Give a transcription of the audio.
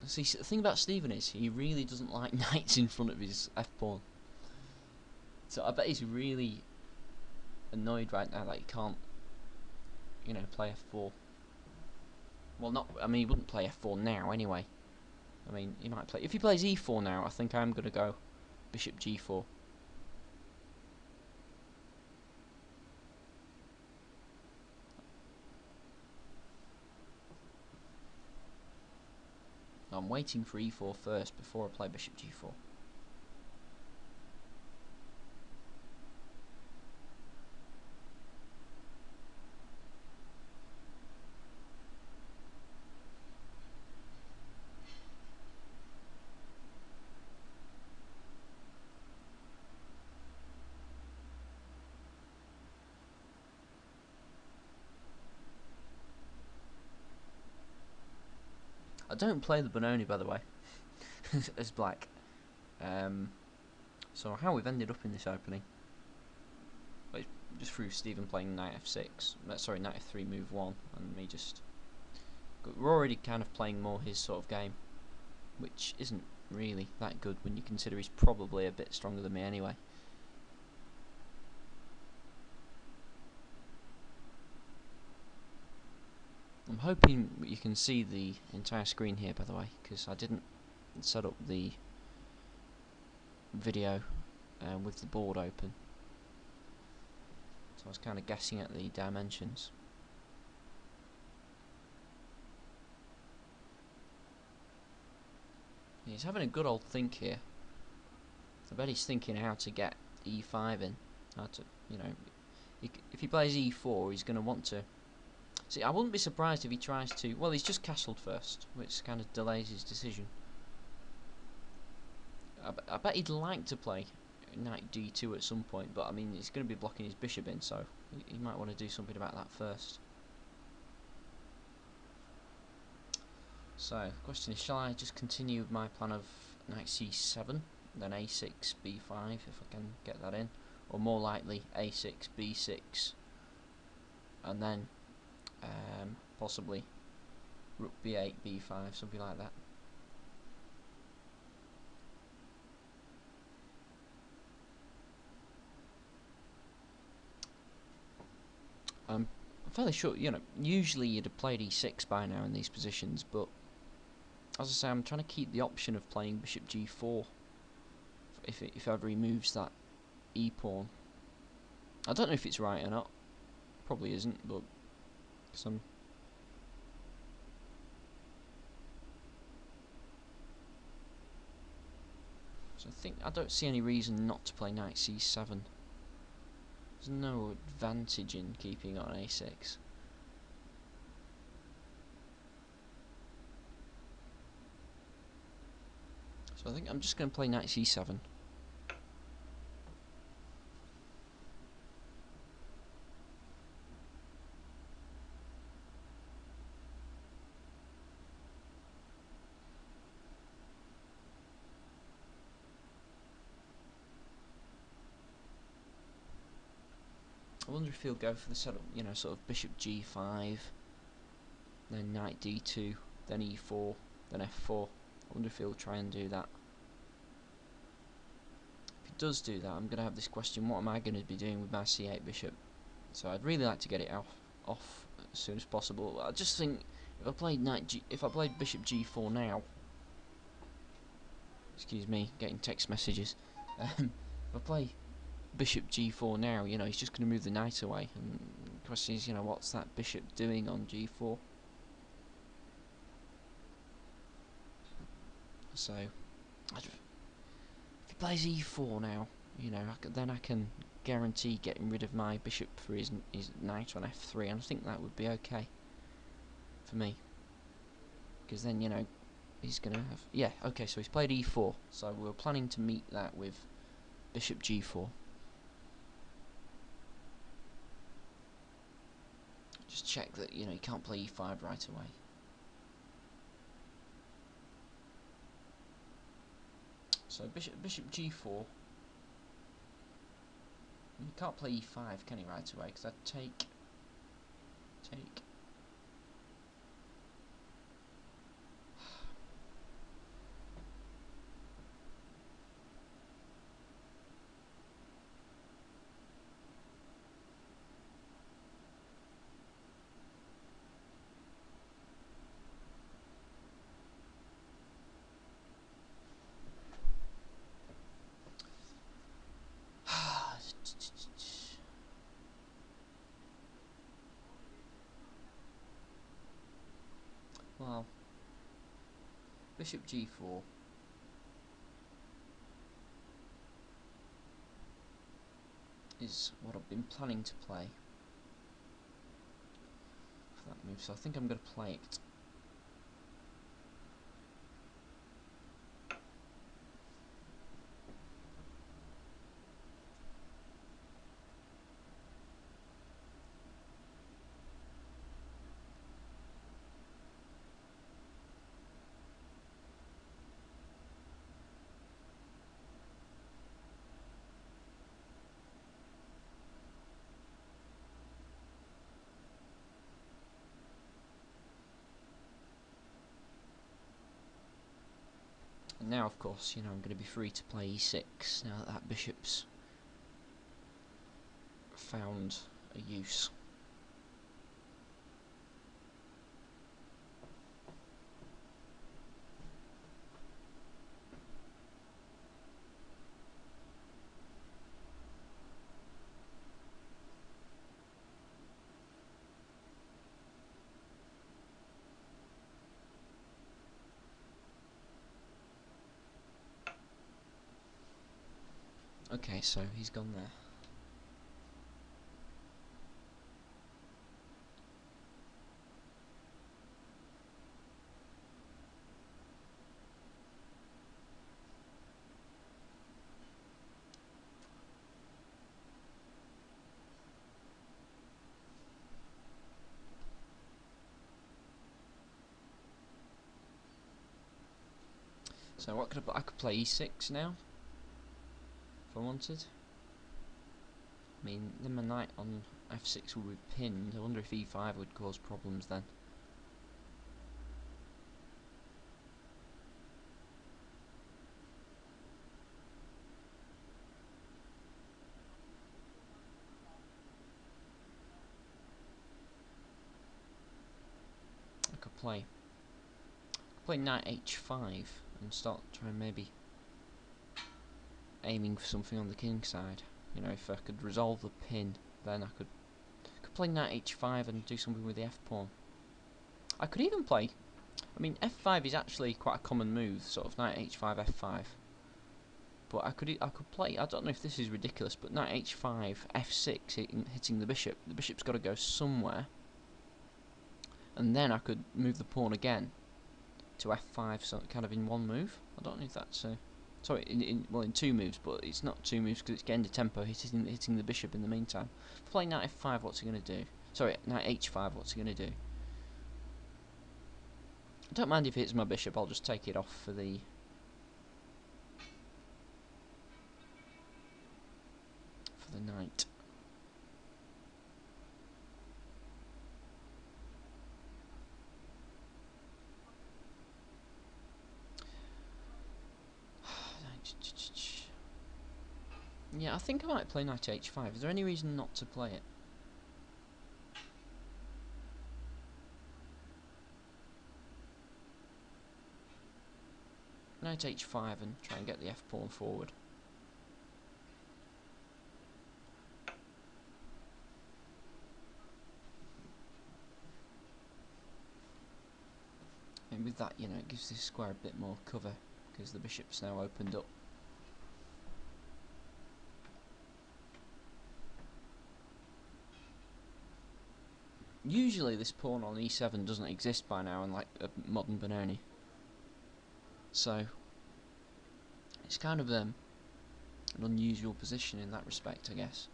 See, the thing about Stephen is he really doesn't like knights in front of his f-pawn. So I bet he's really annoyed right now that he can't, you know, play f4. Well, not. I mean, he wouldn't play f4 now anyway. I mean, he might play. If he plays e4 now, I think I'm gonna go bishop g4. I'm waiting for e4 first before I play bishop g4. I don't play the Benoni, by the way, as black. So how we've ended up in this opening, well, just through Stephen playing knight f6, sorry, knight f3 move 1, and me just... We're already kind of playing more his sort of game, which isn't really that good when you consider he's probably a bit stronger than me anyway. I'm hoping you can see the entire screen here, by the way, because I didn't set up the video with the board open, so I was kind of guessing at the dimensions. He's having a good old think here. I bet he's thinking how to get e5 in, how to, you know, if he plays e4, he's going to want to. See, I wouldn't be surprised if he tries to... Well, he's just castled first, which kind of delays his decision. I bet he'd like to play knight d2 at some point, but I mean, he's going to be blocking his bishop in, so he might want to do something about that first. So, the question is, shall I just continue with my plan of knight c7, then a6, b5, if I can get that in, or more likely a6, b6, and then possibly rook b8, b5, something like that. I'm fairly sure, you know, usually you'd have played e6 by now in these positions, but as I say, I'm trying to keep the option of playing bishop g4 if ever he moves that e-pawn. I don't know if it's right or not. Probably isn't, but some. So I don't see any reason not to play knight c7. There's no advantage in keeping on a6. So I think I'm just going to play knight c7. I wonder if he'll go for the setup, you know, sort of bishop g5, then knight d2, then e4, then f4. I wonder if he'll try and do that. If he does do that, I'm going to have this question: what am I going to be doing with my c8 bishop? So I'd really like to get it off as soon as possible. I just think if I played bishop g4 now, excuse me, getting text messages. If I play bishop g4 now, you know, he's just going to move the knight away, and the question is, you know, what's that bishop doing on g4? So if he plays e4 now, you know, then I can guarantee getting rid of my bishop for his knight on f3, and I think that would be okay for me, because then, you know, he's going to have... Yeah, okay, so he's played e4, so we're planning to meet that with bishop g4. Just check that, you know, you can't play e5 right away. So bishop g4. You can't play e5, can he, right away? Because I'd take. Bishop g4. Is what I've been planning to play for that move, so I think I'm going to play it. And now, of course, you know, I'm going to be free to play e6 now that that bishop's found a use. Okay, so he's gone there. So what could I could play e6 now if I wanted. I mean, then my knight on f6 would be pinned. I wonder if e5 would cause problems then. I could play knight h5 and start trying maybe aiming for something on the king side. You know, if I could resolve the pin, then I could play knight h5 and do something with the f pawn. I could even play, I mean, f5 is actually quite a common move, sort of knight h5, f5. But I could play, I don't know if this is ridiculous, but knight h5, f6 hitting the bishop. The bishop's got to go somewhere, and then I could move the pawn again to f5, so kind of in one move. I don't know if that's sorry, in two moves, but it's not two moves because it's getting the tempo, hitting the bishop in the meantime. If I play knight f5, what's he going to do? Sorry, knight h5, what's he going to do? I don't mind if it hits my bishop, I'll just take it off for the knight. Yeah, I think I might play knight h5. Is there any reason not to play it? Knight h5 and try and get the f pawn forward. And with that, you know, it gives this square a bit more cover because the bishop's now opened up. Usually this pawn on e7 doesn't exist by now in like a modern Benoni. So it's kind of an unusual position in that respect, I guess.